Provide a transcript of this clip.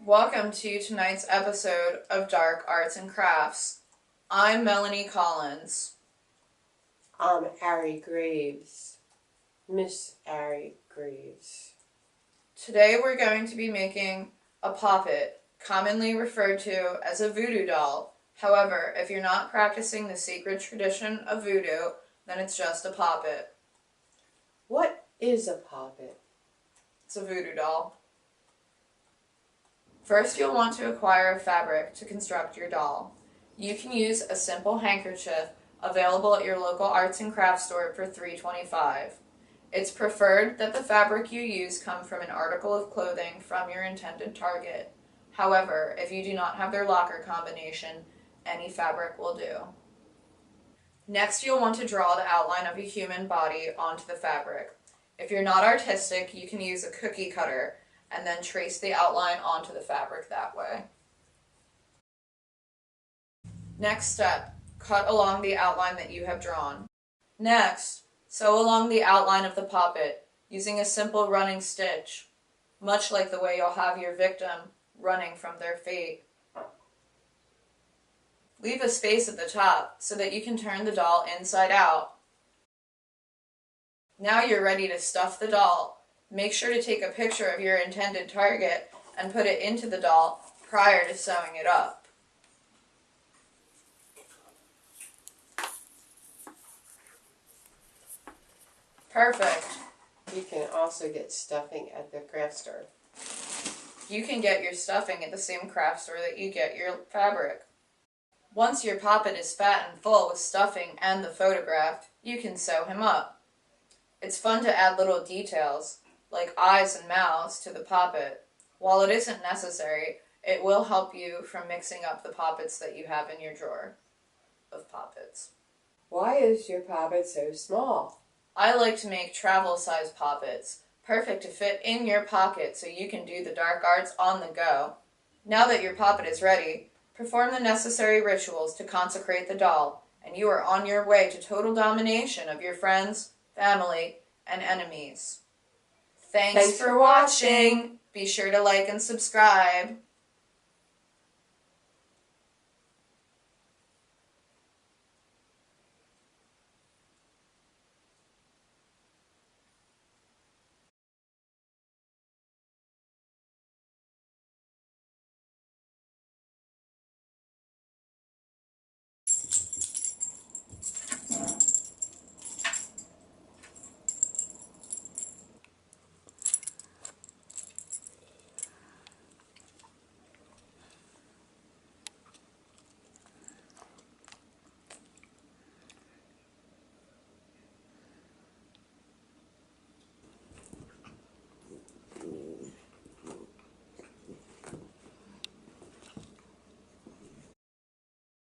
Welcome to tonight's episode of Dark Arts and Crafts. I'm Melanie Collins. I'm Ari Graves. Miss Ari Graves. Today we're going to be making a poppet, commonly referred to as a voodoo doll. However, if you're not practicing the sacred tradition of voodoo, then it's just a poppet. What is a poppet? It's a voodoo doll. First, you'll want to acquire a fabric to construct your doll. You can use a simple handkerchief available at your local arts and crafts store for $3.25. It's preferred that the fabric you use come from an article of clothing from your intended target. However, if you do not have their locker combination, any fabric will do. Next, you'll want to draw the outline of a human body onto the fabric. If you're not artistic, you can use a cookie cutter and then trace the outline onto the fabric that way. Next step, cut along the outline that you have drawn. Next, sew along the outline of the poppet using a simple running stitch, much like the way you'll have your victim running from their fate. Leave a space at the top so that you can turn the doll inside out. Now you're ready to stuff the doll. Make sure to take a picture of your intended target and put it into the doll prior to sewing it up. Perfect. You can also get stuffing at the craft store. You can get your stuffing at the same craft store that you get your fabric. Once your poppet is fat and full with stuffing and the photograph, you can sew him up. It's fun to add little details, like eyes and mouths, to the poppet. While it isn't necessary, it will help you from mixing up the poppets that you have in your drawer of poppets. Why is your poppet so small? I like to make travel-size poppets, perfect to fit in your pocket so you can do the dark arts on the go. Now that your poppet is ready, perform the necessary rituals to consecrate the doll, and you are on your way to total domination of your friends, family, and enemies. Thanks for watching. Be sure to like and subscribe.